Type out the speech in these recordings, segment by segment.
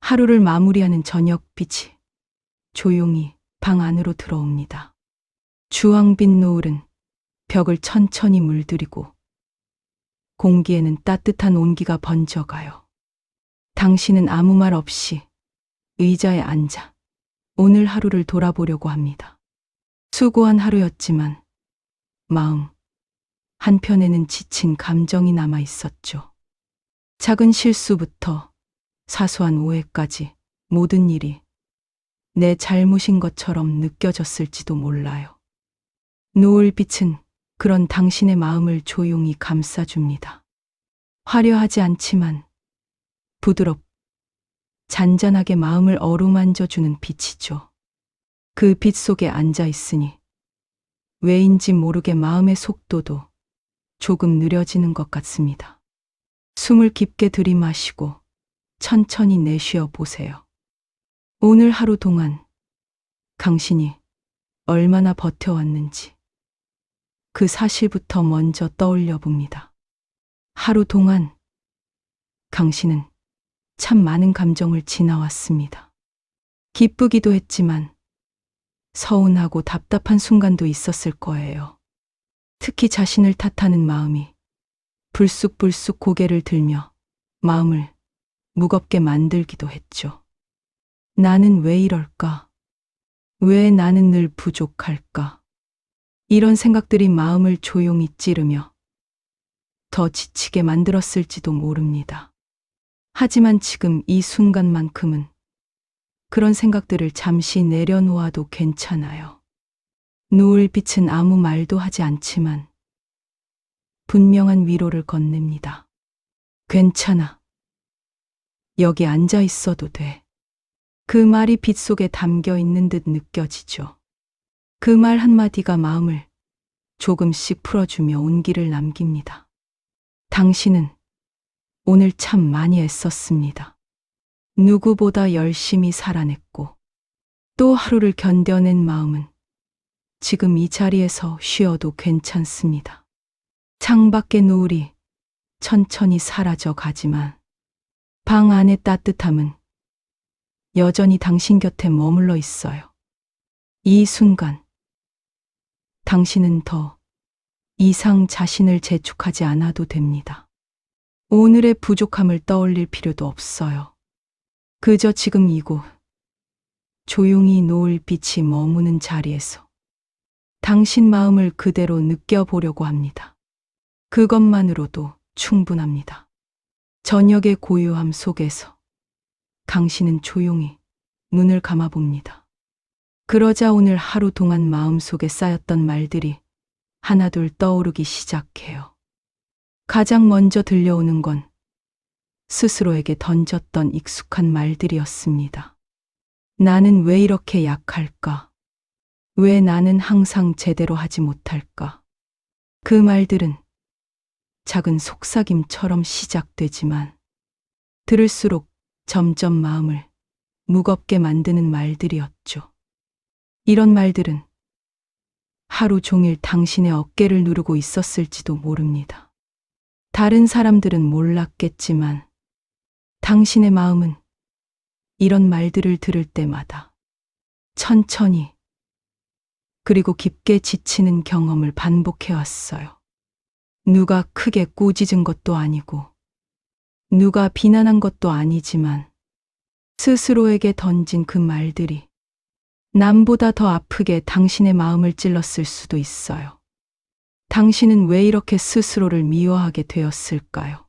하루를 마무리하는 저녁빛이 조용히 방 안으로 들어옵니다. 주황빛 노을은 벽을 천천히 물들이고 공기에는 따뜻한 온기가 번져가요. 당신은 아무 말 없이 의자에 앉아 오늘 하루를 돌아보려고 합니다. 수고한 하루였지만 마음 한편에는 지친 감정이 남아 있었죠. 작은 실수부터 사소한 오해까지 모든 일이 내 잘못인 것처럼 느껴졌을지도 몰라요. 노을빛은 그런 당신의 마음을 조용히 감싸줍니다. 화려하지 않지만 부드럽, 잔잔하게 마음을 어루만져주는 빛이죠. 그 빛 속에 앉아 있으니 왜인지 모르게 마음의 속도도 조금 느려지는 것 같습니다. 숨을 깊게 들이마시고 천천히 내쉬어 보세요. 오늘 하루 동안 당신이 얼마나 버텨왔는지 그 사실부터 먼저 떠올려 봅니다. 하루 동안 당신은 참 많은 감정을 지나왔습니다. 기쁘기도 했지만 서운하고 답답한 순간도 있었을 거예요. 특히 자신을 탓하는 마음이 불쑥불쑥 고개를 들며 마음을 무겁게 만들기도 했죠. 나는 왜 이럴까? 왜 나는 늘 부족할까? 이런 생각들이 마음을 조용히 찌르며 더 지치게 만들었을지도 모릅니다. 하지만 지금 이 순간만큼은 그런 생각들을 잠시 내려놓아도 괜찮아요. 노을빛은 아무 말도 하지 않지만 분명한 위로를 건넵니다. 괜찮아. 여기 앉아 있어도 돼. 그 말이 빛 속에 담겨 있는 듯 느껴지죠. 그 말 한마디가 마음을 조금씩 풀어주며 온기를 남깁니다. 당신은 오늘 참 많이 애썼습니다. 누구보다 열심히 살아냈고 또 하루를 견뎌낸 마음은 지금 이 자리에서 쉬어도 괜찮습니다. 창밖의 노을이 천천히 사라져 가지만 방 안의 따뜻함은 여전히 당신 곁에 머물러 있어요. 이 순간 당신은 더 이상 자신을 재촉하지 않아도 됩니다. 오늘의 부족함을 떠올릴 필요도 없어요. 그저 지금 이곳 조용히 노을빛이 머무는 자리에서 당신 마음을 그대로 느껴보려고 합니다. 그것만으로도 충분합니다. 저녁의 고요함 속에서 당신은 조용히 눈을 감아봅니다. 그러자 오늘 하루 동안 마음속에 쌓였던 말들이 하나둘 떠오르기 시작해요. 가장 먼저 들려오는 건 스스로에게 던졌던 익숙한 말들이었습니다. 나는 왜 이렇게 약할까? 왜 나는 항상 제대로 하지 못할까? 그 말들은 작은 속삭임처럼 시작되지만 들을수록 점점 마음을 무겁게 만드는 말들이었죠. 이런 말들은 하루 종일 당신의 어깨를 누르고 있었을지도 모릅니다. 다른 사람들은 몰랐겠지만 당신의 마음은 이런 말들을 들을 때마다 천천히 그리고 깊게 지치는 경험을 반복해왔어요. 누가 크게 꾸짖은 것도 아니고 누가 비난한 것도 아니지만 스스로에게 던진 그 말들이 남보다 더 아프게 당신의 마음을 찔렀을 수도 있어요. 당신은 왜 이렇게 스스로를 미워하게 되었을까요?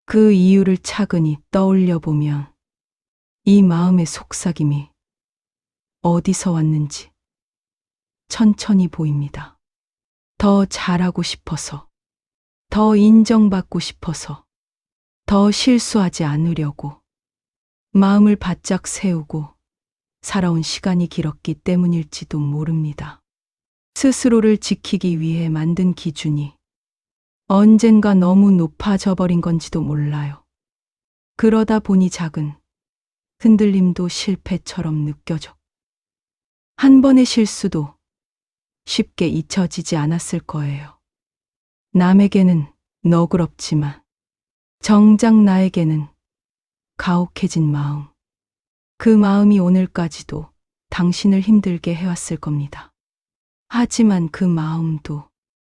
그 이유를 차근히 떠올려 보면 이 마음의 속삭임이 어디서 왔는지 천천히 보입니다. 더 잘하고 싶어서, 더 인정받고 싶어서, 더 실수하지 않으려고 마음을 바짝 세우고 살아온 시간이 길었기 때문일지도 모릅니다. 스스로를 지키기 위해 만든 기준이 언젠가 너무 높아져 버린 건지도 몰라요. 그러다 보니 작은 흔들림도 실패처럼 느껴져. 한 번의 실수도 쉽게 잊혀지지 않았을 거예요. 남에게는 너그럽지만 정작 나에게는 가혹해진 마음. 그 마음이 오늘까지도 당신을 힘들게 해왔을 겁니다. 하지만 그 마음도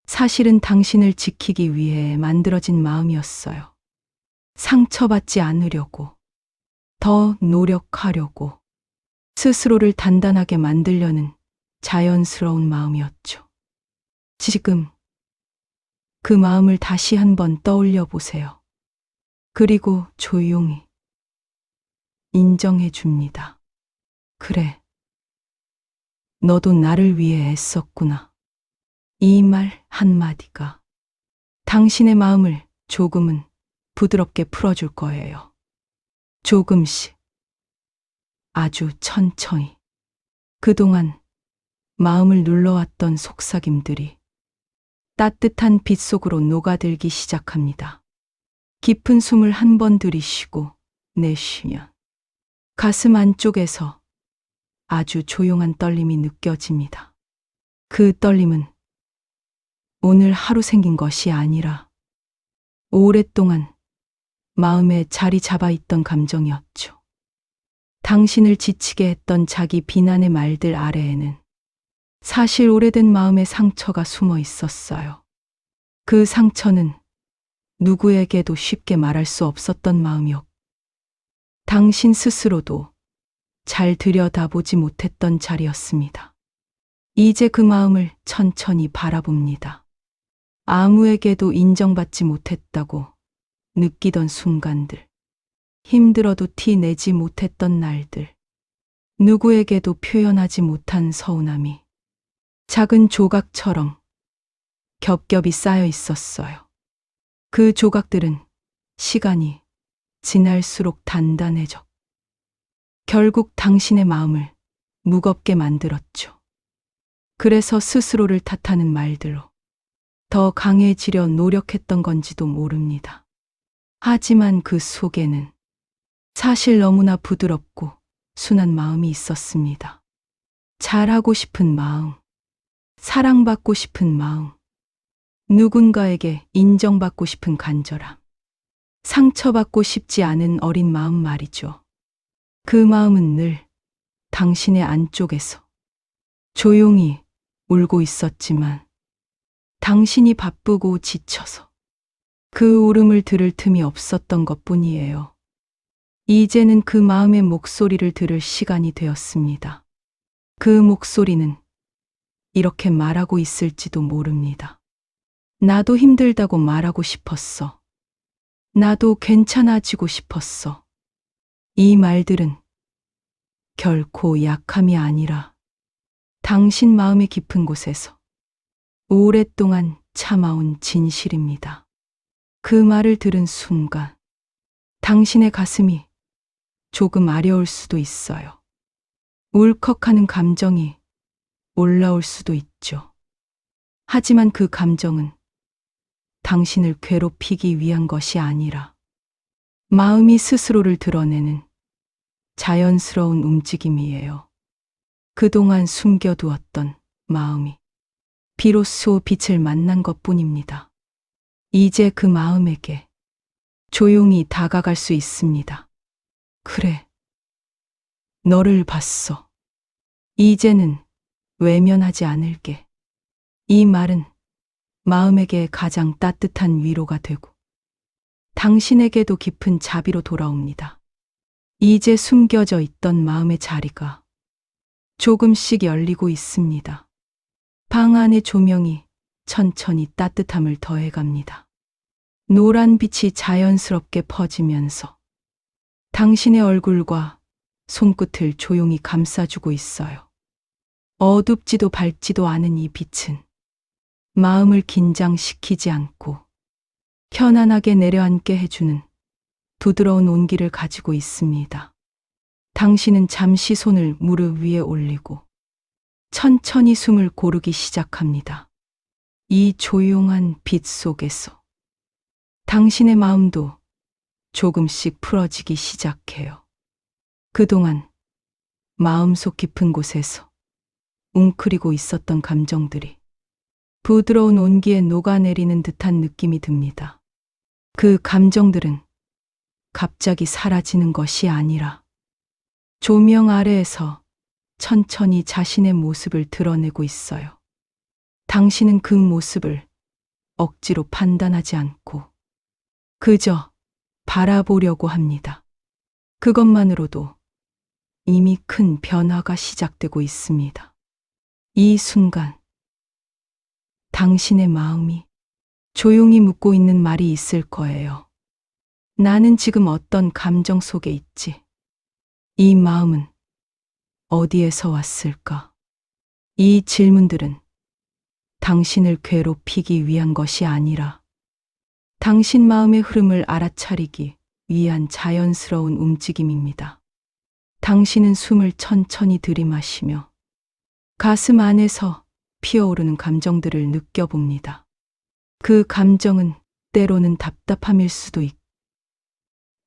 사실은 당신을 지키기 위해 만들어진 마음이었어요. 상처받지 않으려고, 더 노력하려고, 스스로를 단단하게 만들려는 자연스러운 마음이었죠. 지금 그 마음을 다시 한번 떠올려 보세요. 그리고 조용히 인정해 줍니다. 그래, 너도 나를 위해 애썼구나. 이 말 한마디가 당신의 마음을 조금은 부드럽게 풀어줄 거예요. 조금씩, 아주 천천히. 그동안 마음을 눌러왔던 속삭임들이 따뜻한 빛 속으로 녹아들기 시작합니다. 깊은 숨을 한 번 들이쉬고 내쉬면 가슴 안쪽에서 아주 조용한 떨림이 느껴집니다. 그 떨림은 오늘 하루 생긴 것이 아니라 오랫동안 마음에 자리 잡아 있던 감정이었죠. 당신을 지치게 했던 자기 비난의 말들 아래에는 사실 오래된 마음의 상처가 숨어 있었어요. 그 상처는 누구에게도 쉽게 말할 수 없었던 마음이었고, 당신 스스로도 잘 들여다보지 못했던 자리였습니다. 이제 그 마음을 천천히 바라봅니다. 아무에게도 인정받지 못했다고 느끼던 순간들, 힘들어도 티 내지 못했던 날들, 누구에게도 표현하지 못한 서운함이 작은 조각처럼 겹겹이 쌓여 있었어요. 그 조각들은 시간이 지날수록 단단해져 결국 당신의 마음을 무겁게 만들었죠. 그래서 스스로를 탓하는 말들로 더 강해지려 노력했던 건지도 모릅니다. 하지만 그 속에는 사실 너무나 부드럽고 순한 마음이 있었습니다. 잘하고 싶은 마음, 사랑받고 싶은 마음, 누군가에게 인정받고 싶은 간절함, 상처받고 싶지 않은 어린 마음 말이죠. 그 마음은 늘 당신의 안쪽에서 조용히 울고 있었지만 당신이 바쁘고 지쳐서 그 울음을 들을 틈이 없었던 것뿐이에요. 이제는 그 마음의 목소리를 들을 시간이 되었습니다. 그 목소리는 이렇게 말하고 있을지도 모릅니다. 나도 힘들다고 말하고 싶었어. 나도 괜찮아지고 싶었어. 이 말들은 결코 약함이 아니라 당신 마음의 깊은 곳에서 오랫동안 참아온 진실입니다. 그 말을 들은 순간 당신의 가슴이 조금 아려올 수도 있어요. 울컥하는 감정이 올라올 수도 있죠. 하지만 그 감정은 당신을 괴롭히기 위한 것이 아니라 마음이 스스로를 드러내는 자연스러운 움직임이에요. 그동안 숨겨두었던 마음이 비로소 빛을 만난 것뿐입니다. 이제 그 마음에게 조용히 다가갈 수 있습니다. 그래, 너를 봤어. 이제는 외면하지 않을게. 이 말은 마음에게 가장 따뜻한 위로가 되고 당신에게도 깊은 자비로 돌아옵니다. 이제 숨겨져 있던 마음의 자리가 조금씩 열리고 있습니다. 방 안의 조명이 천천히 따뜻함을 더해갑니다. 노란 빛이 자연스럽게 퍼지면서 당신의 얼굴과 손끝을 조용히 감싸주고 있어요. 어둡지도 밝지도 않은 이 빛은 마음을 긴장시키지 않고 편안하게 내려앉게 해주는 부드러운 온기를 가지고 있습니다. 당신은 잠시 손을 무릎 위에 올리고 천천히 숨을 고르기 시작합니다. 이 조용한 빛 속에서 당신의 마음도 조금씩 풀어지기 시작해요. 그동안 마음속 깊은 곳에서 웅크리고 있었던 감정들이 부드러운 온기에 녹아내리는 듯한 느낌이 듭니다. 그 감정들은 갑자기 사라지는 것이 아니라 조명 아래에서 천천히 자신의 모습을 드러내고 있어요. 당신은 그 모습을 억지로 판단하지 않고 그저 바라보려고 합니다. 그것만으로도 이미 큰 변화가 시작되고 있습니다. 이 순간 당신의 마음이 조용히 묻고 있는 말이 있을 거예요. 나는 지금 어떤 감정 속에 있지? 이 마음은 어디에서 왔을까? 이 질문들은 당신을 괴롭히기 위한 것이 아니라 당신 마음의 흐름을 알아차리기 위한 자연스러운 움직임입니다. 당신은 숨을 천천히 들이마시며 가슴 안에서 피어오르는 감정들을 느껴봅니다. 그 감정은 때로는 답답함일 수도 있고,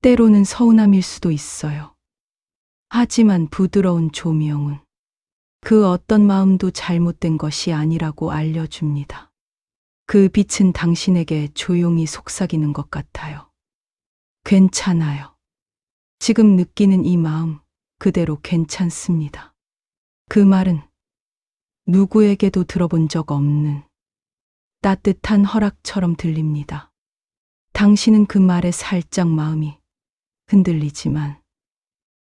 때로는 서운함일 수도 있어요. 하지만 부드러운 조명은 그 어떤 마음도 잘못된 것이 아니라고 알려줍니다. 그 빛은 당신에게 조용히 속삭이는 것 같아요. 괜찮아요. 지금 느끼는 이 마음 그대로 괜찮습니다. 그 말은 누구에게도 들어본 적 없는 따뜻한 허락처럼 들립니다. 당신은 그 말에 살짝 마음이 흔들리지만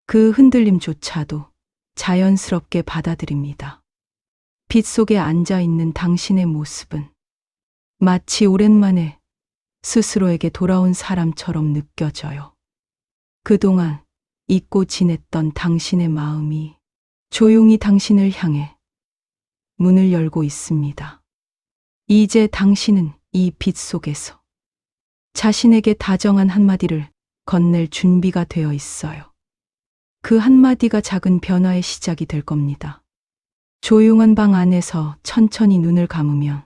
그 흔들림조차도 자연스럽게 받아들입니다. 빛 속에 앉아 있는 당신의 모습은 마치 오랜만에 스스로에게 돌아온 사람처럼 느껴져요. 그동안 잊고 지냈던 당신의 마음이 조용히 당신을 향해 문을 열고 있습니다. 이제 당신은 이 빛 속에서 자신에게 다정한 한마디를 건넬 준비가 되어 있어요. 그 한마디가 작은 변화의 시작이 될 겁니다. 조용한 방 안에서 천천히 눈을 감으면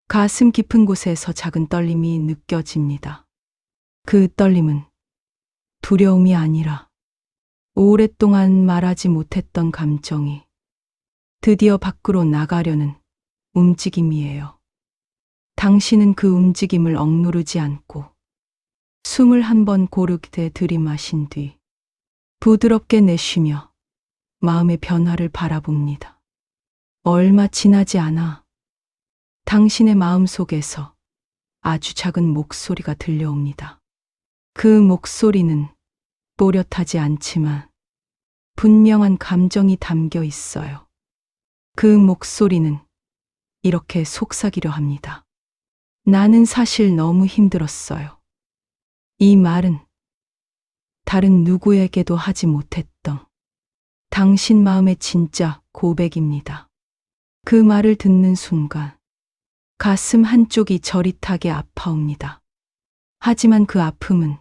가슴 깊은 곳에서 작은 떨림이 느껴집니다. 그 떨림은 두려움이 아니라 오랫동안 말하지 못했던 감정이 드디어 밖으로 나가려는 움직임이에요. 당신은 그 움직임을 억누르지 않고 숨을 한번 고르게 들이마신 뒤 부드럽게 내쉬며 마음의 변화를 바라봅니다. 얼마 지나지 않아 당신의 마음 속에서 아주 작은 목소리가 들려옵니다. 그 목소리는 또렷하지 않지만 분명한 감정이 담겨 있어요. 그 목소리는 이렇게 속삭이려 합니다. 나는 사실 너무 힘들었어요. 이 말은 다른 누구에게도 하지 못했던 당신 마음의 진짜 고백입니다. 그 말을 듣는 순간 가슴 한쪽이 저릿하게 아파옵니다. 하지만 그 아픔은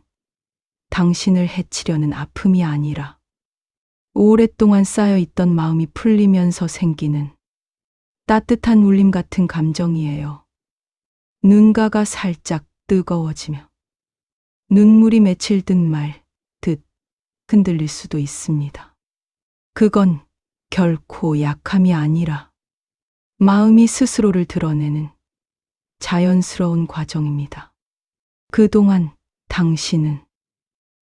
당신을 해치려는 아픔이 아니라 오랫동안 쌓여있던 마음이 풀리면서 생기는 따뜻한 울림 같은 감정이에요. 눈가가 살짝 뜨거워지며 눈물이 맺힐 듯 말 듯 흔들릴 수도 있습니다. 그건 결코 약함이 아니라 마음이 스스로를 드러내는 자연스러운 과정입니다. 그동안 당신은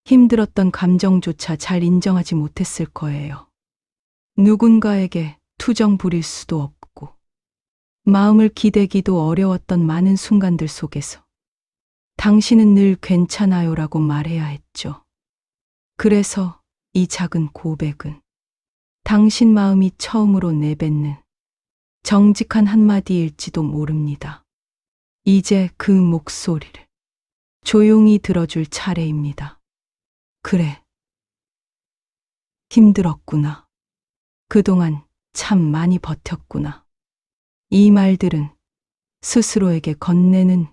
힘들었던 감정조차 잘 인정하지 못했을 거예요. 누군가에게 투정 부릴 수도 없고 마음을 기대기도 어려웠던 많은 순간들 속에서 당신은 늘 괜찮아요라고 말해야 했죠. 그래서 이 작은 고백은 당신 마음이 처음으로 내뱉는 정직한 한마디일지도 모릅니다. 이제 그 목소리를 조용히 들어줄 차례입니다. 그래. 힘들었구나. 그동안 참 많이 버텼구나. 이 말들은 스스로에게 건네는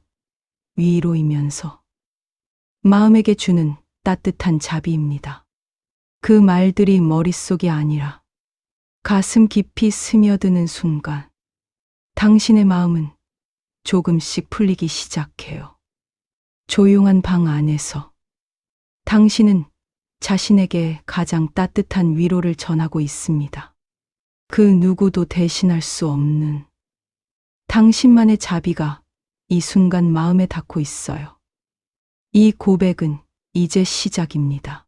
위로이면서 마음에게 주는 따뜻한 자비입니다. 그 말들이 머릿속이 아니라 가슴 깊이 스며드는 순간 당신의 마음은 조금씩 풀리기 시작해요. 조용한 방 안에서 당신은 자신에게 가장 따뜻한 위로를 전하고 있습니다. 그 누구도 대신할 수 없는 당신만의 자비가 이 순간 마음에 닿고 있어요. 이 고백은 이제 시작입니다.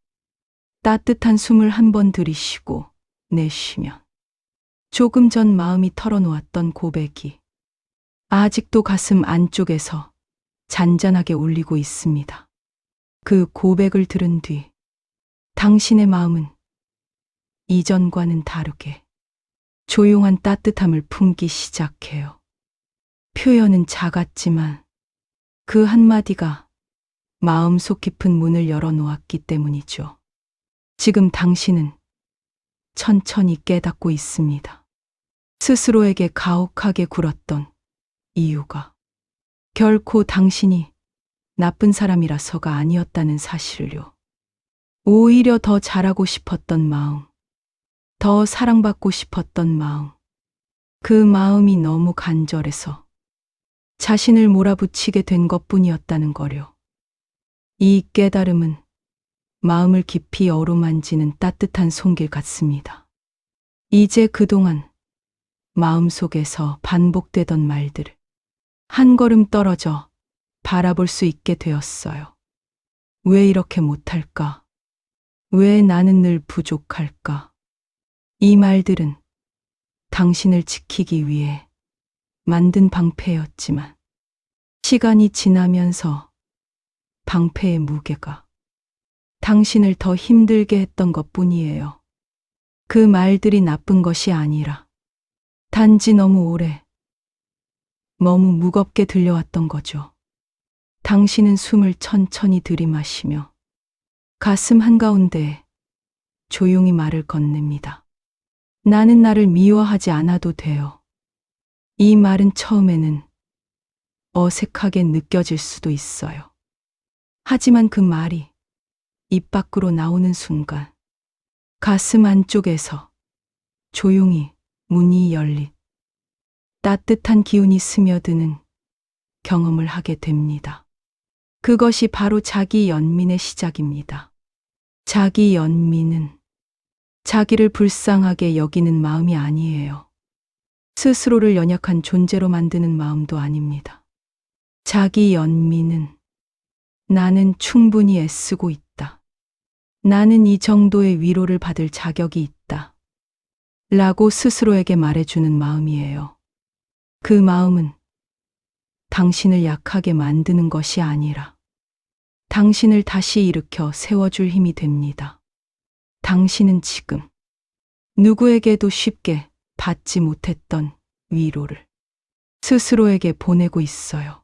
따뜻한 숨을 한 번 들이쉬고 내쉬면 조금 전 마음이 털어놓았던 고백이 아직도 가슴 안쪽에서 잔잔하게 울리고 있습니다. 그 고백을 들은 뒤 당신의 마음은 이전과는 다르게 조용한 따뜻함을 품기 시작해요. 표현은 작았지만 그 한마디가 마음속 깊은 문을 열어놓았기 때문이죠. 지금 당신은 천천히 깨닫고 있습니다. 스스로에게 가혹하게 굴었던 이유가 결코 당신이 나쁜 사람이라서가 아니었다는 사실을요. 오히려 더 잘하고 싶었던 마음, 더 사랑받고 싶었던 마음, 그 마음이 너무 간절해서 자신을 몰아붙이게 된 것뿐이었다는 거려. 이 깨달음은 마음을 깊이 어루만지는 따뜻한 손길 같습니다. 이제 그동안 마음속에서 반복되던 말들을 한 걸음 떨어져 바라볼 수 있게 되었어요. 왜 이렇게 못할까? 왜 나는 늘 부족할까? 이 말들은 당신을 지키기 위해 만든 방패였지만 시간이 지나면서 방패의 무게가 당신을 더 힘들게 했던 것뿐이에요. 그 말들이 나쁜 것이 아니라 단지 너무 오래, 너무 무겁게 들려왔던 거죠. 당신은 숨을 천천히 들이마시며 가슴 한가운데 조용히 말을 건넵니다. 나는 나를 미워하지 않아도 돼요. 이 말은 처음에는 어색하게 느껴질 수도 있어요. 하지만 그 말이 입 밖으로 나오는 순간 가슴 안쪽에서 조용히 문이 열린 따뜻한 기운이 스며드는 경험을 하게 됩니다. 그것이 바로 자기 연민의 시작입니다. 자기 연민은 자기를 불쌍하게 여기는 마음이 아니에요. 스스로를 연약한 존재로 만드는 마음도 아닙니다. 자기 연민은 나는 충분히 애쓰고 있다. 나는 이 정도의 위로를 받을 자격이 있다. 라고 스스로에게 말해주는 마음이에요. 그 마음은 당신을 약하게 만드는 것이 아니라 당신을 다시 일으켜 세워줄 힘이 됩니다. 당신은 지금 누구에게도 쉽게 받지 못했던 위로를 스스로에게 보내고 있어요.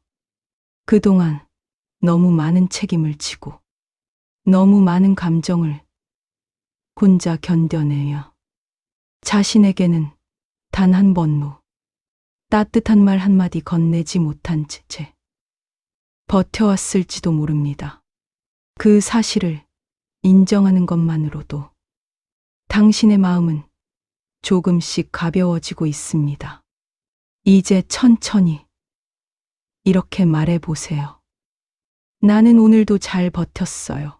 그동안 너무 많은 책임을 지고 너무 많은 감정을 혼자 견뎌내며 자신에게는 단 한 번도 따뜻한 말 한마디 건네지 못한 채 버텨왔을지도 모릅니다. 그 사실을 인정하는 것만으로도 당신의 마음은 조금씩 가벼워지고 있습니다. 이제 천천히 이렇게 말해보세요. 나는 오늘도 잘 버텼어요.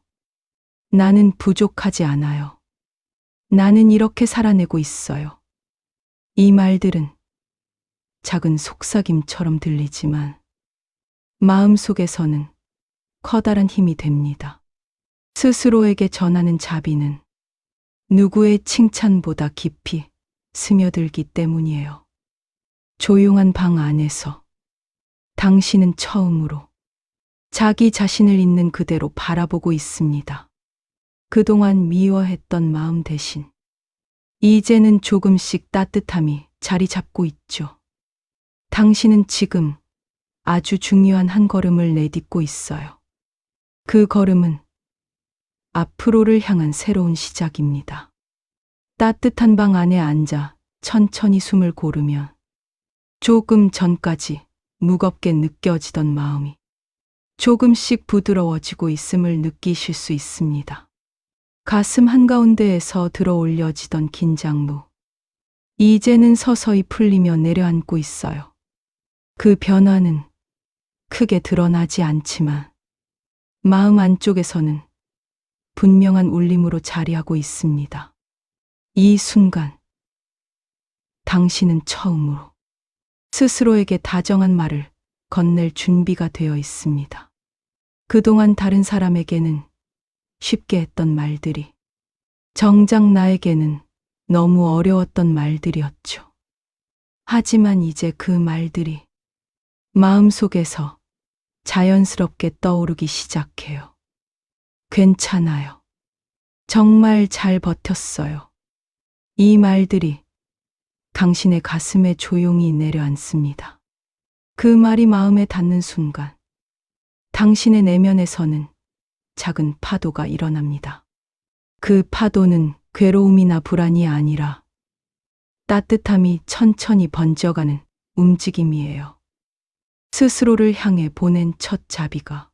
나는 부족하지 않아요. 나는 이렇게 살아내고 있어요. 이 말들은 작은 속삭임처럼 들리지만 마음속에서는 커다란 힘이 됩니다. 스스로에게 전하는 자비는 누구의 칭찬보다 깊이 스며들기 때문이에요. 조용한 방 안에서 당신은 처음으로 자기 자신을 있는 그대로 바라보고 있습니다. 그동안 미워했던 마음 대신 이제는 조금씩 따뜻함이 자리 잡고 있죠. 당신은 지금 아주 중요한 한 걸음을 내딛고 있어요. 그 걸음은 앞으로를 향한 새로운 시작입니다. 따뜻한 방 안에 앉아 천천히 숨을 고르면 조금 전까지 무겁게 느껴지던 마음이 조금씩 부드러워지고 있음을 느끼실 수 있습니다. 가슴 한가운데에서 들어올려지던 긴장무, 이제는 서서히 풀리며 내려앉고 있어요. 그 변화는 크게 드러나지 않지만 마음 안쪽에서는 분명한 울림으로 자리하고 있습니다. 이 순간 당신은 처음으로 스스로에게 다정한 말을 건넬 준비가 되어 있습니다. 그동안 다른 사람에게는 쉽게 했던 말들이 정작 나에게는 너무 어려웠던 말들이었죠. 하지만 이제 그 말들이 마음속에서 자연스럽게 떠오르기 시작해요. 괜찮아요. 정말 잘 버텼어요. 이 말들이 당신의 가슴에 조용히 내려앉습니다. 그 말이 마음에 닿는 순간 당신의 내면에서는 작은 파도가 일어납니다. 그 파도는 괴로움이나 불안이 아니라 따뜻함이 천천히 번져가는 움직임이에요. 스스로를 향해 보낸 첫 자비가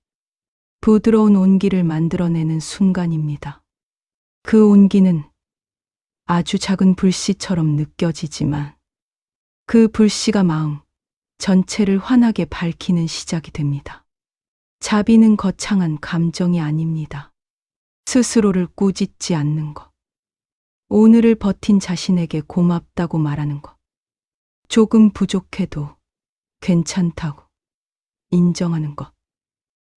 부드러운 온기를 만들어내는 순간입니다. 그 온기는 아주 작은 불씨처럼 느껴지지만 그 불씨가 마음 전체를 환하게 밝히는 시작이 됩니다. 자비는 거창한 감정이 아닙니다. 스스로를 꾸짖지 않는 것. 오늘을 버틴 자신에게 고맙다고 말하는 것. 조금 부족해도 괜찮다고 인정하는 것.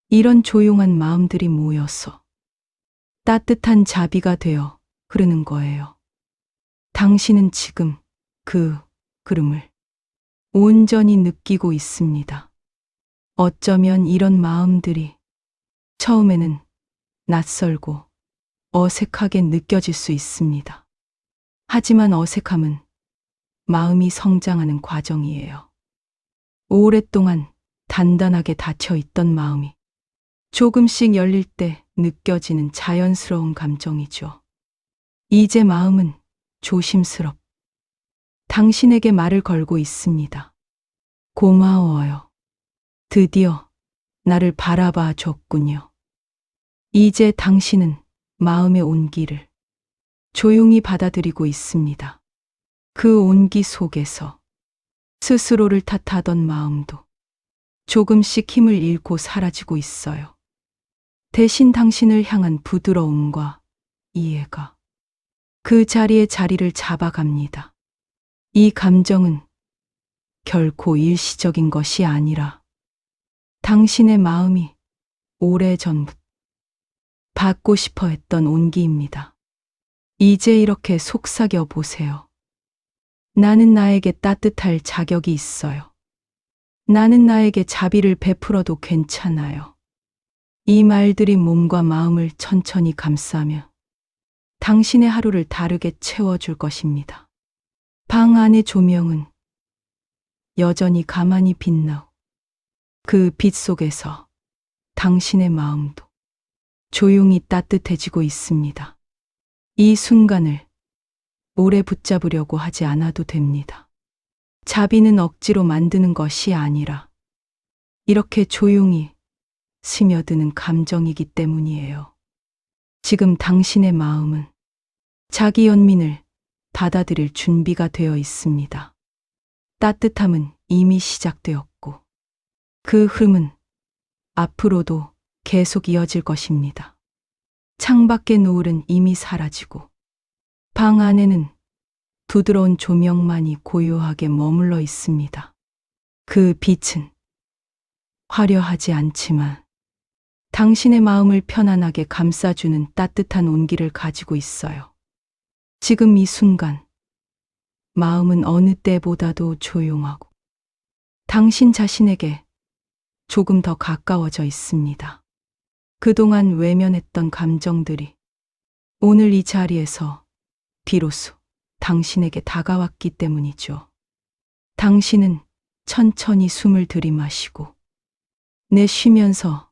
이런 조용한 마음들이 모여서 따뜻한 자비가 되어 흐르는 거예요. 당신은 지금 그 흐름을 온전히 느끼고 있습니다. 어쩌면 이런 마음들이 처음에는 낯설고 어색하게 느껴질 수 있습니다. 하지만 어색함은 마음이 성장하는 과정이에요. 오랫동안 단단하게 닫혀 있던 마음이 조금씩 열릴 때 느껴지는 자연스러운 감정이죠. 이제 마음은 조심스럽 당신에게 말을 걸고 있습니다. 고마워요. 드디어 나를 바라봐 줬군요. 이제 당신은 마음의 온기를 조용히 받아들이고 있습니다. 그 온기 속에서 스스로를 탓하던 마음도 조금씩 힘을 잃고 사라지고 있어요. 대신 당신을 향한 부드러움과 이해가 그 자리에 자리를 잡아갑니다. 이 감정은 결코 일시적인 것이 아니라 당신의 마음이 오래전부터 받고 싶어 했던 온기입니다. 이제 이렇게 속삭여 보세요. 나는 나에게 따뜻할 자격이 있어요. 나는 나에게 자비를 베풀어도 괜찮아요. 이 말들이 몸과 마음을 천천히 감싸며 당신의 하루를 다르게 채워줄 것입니다. 방 안의 조명은 여전히 가만히 빛나고 그 빛 속에서 당신의 마음도 조용히 따뜻해지고 있습니다. 이 순간을 오래 붙잡으려고 하지 않아도 됩니다. 자비는 억지로 만드는 것이 아니라 이렇게 조용히 스며드는 감정이기 때문이에요. 지금 당신의 마음은 자기 연민을 받아들일 준비가 되어 있습니다. 따뜻함은 이미 시작되었고 그 흐름은 앞으로도 계속 이어질 것입니다. 창밖의 노을은 이미 사라지고 방 안에는 부드러운 조명만이 고요하게 머물러 있습니다. 그 빛은 화려하지 않지만 당신의 마음을 편안하게 감싸주는 따뜻한 온기를 가지고 있어요. 지금 이 순간 마음은 어느 때보다도 조용하고 당신 자신에게 조금 더 가까워져 있습니다. 그동안 외면했던 감정들이 오늘 이 자리에서 비로소 당신에게 다가왔기 때문이죠. 당신은 천천히 숨을 들이마시고 내쉬면서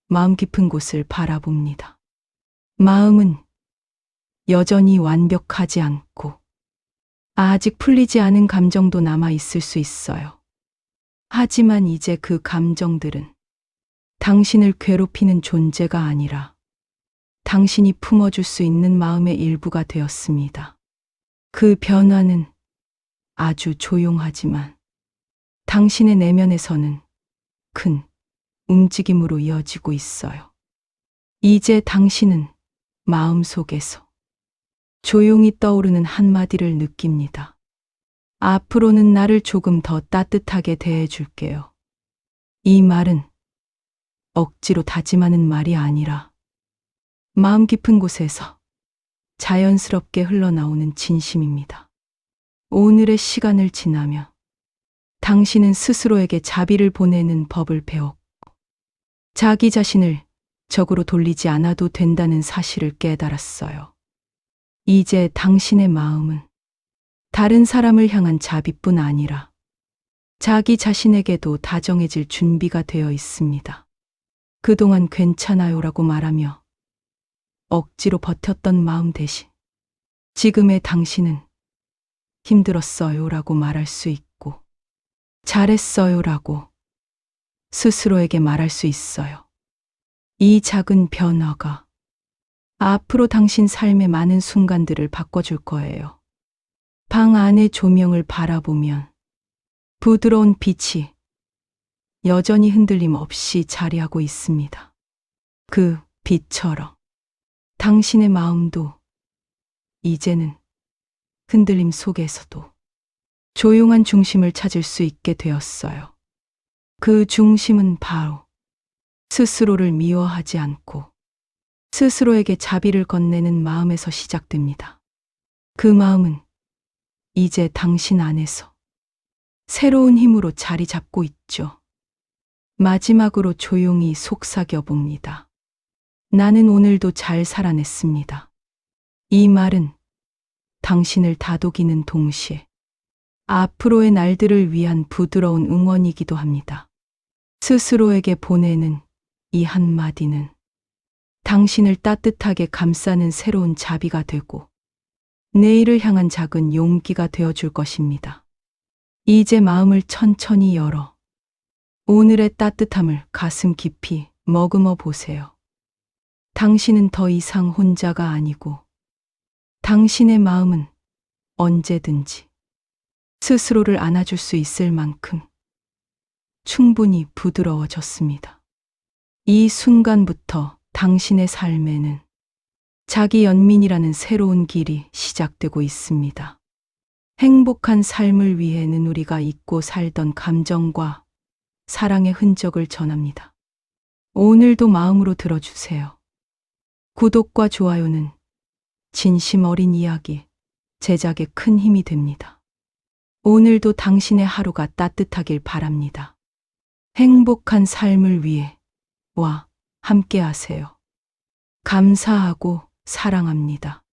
마음 깊은 곳을 바라봅니다. 마음은 여전히 완벽하지 않고 아직 풀리지 않은 감정도 남아 있을 수 있어요. 하지만 이제 그 감정들은 당신을 괴롭히는 존재가 아니라 당신이 품어줄 수 있는 마음의 일부가 되었습니다. 그 변화는 아주 조용하지만 당신의 내면에서는 큰 움직임으로 이어지고 있어요. 이제 당신은 마음속에서 조용히 떠오르는 한마디를 느낍니다. 앞으로는 나를 조금 더 따뜻하게 대해줄게요. 이 말은 억지로 다짐하는 말이 아니라 마음 깊은 곳에서 자연스럽게 흘러나오는 진심입니다. 오늘의 시간을 지나며 당신은 스스로에게 자비를 보내는 법을 배웠고, 자기 자신을 적으로 돌리지 않아도 된다는 사실을 깨달았어요. 이제 당신의 마음은 다른 사람을 향한 자비뿐 아니라 자기 자신에게도 다정해질 준비가 되어 있습니다. 그동안 괜찮아요라고 말하며 억지로 버텼던 마음 대신 지금의 당신은 힘들었어요라고 말할 수 있고, 잘했어요라고 스스로에게 말할 수 있어요. 이 작은 변화가 앞으로 당신 삶의 많은 순간들을 바꿔줄 거예요. 방 안의 조명을 바라보면 부드러운 빛이 여전히 흔들림 없이 자리하고 있습니다. 그 빛처럼 당신의 마음도 이제는 흔들림 속에서도 조용한 중심을 찾을 수 있게 되었어요. 그 중심은 바로 스스로를 미워하지 않고 스스로에게 자비를 건네는 마음에서 시작됩니다. 그 마음은 이제 당신 안에서 새로운 힘으로 자리 잡고 있죠. 마지막으로 조용히 속삭여 봅니다. 나는 오늘도 잘 살아냈습니다. 이 말은 당신을 다독이는 동시에 앞으로의 날들을 위한 부드러운 응원이기도 합니다. 스스로에게 보내는 이 한마디는 당신을 따뜻하게 감싸는 새로운 자비가 되고 내일을 향한 작은 용기가 되어줄 것입니다. 이제 마음을 천천히 열어 오늘의 따뜻함을 가슴 깊이 머금어 보세요. 당신은 더 이상 혼자가 아니고 당신의 마음은 언제든지 스스로를 안아줄 수 있을 만큼 충분히 부드러워졌습니다. 이 순간부터 당신의 삶에는 자기 연민이라는 새로운 길이 시작되고 있습니다. 행복한 삶을 위해는 우리가 잊고 살던 감정과 사랑의 흔적을 전합니다. 오늘도 마음으로 들어주세요. 구독과 좋아요는 진심 어린 이야기 제작에 큰 힘이 됩니다. 오늘도 당신의 하루가 따뜻하길 바랍니다. 행복한 삶을 위해 함께 하세요. 감사하고 사랑합니다.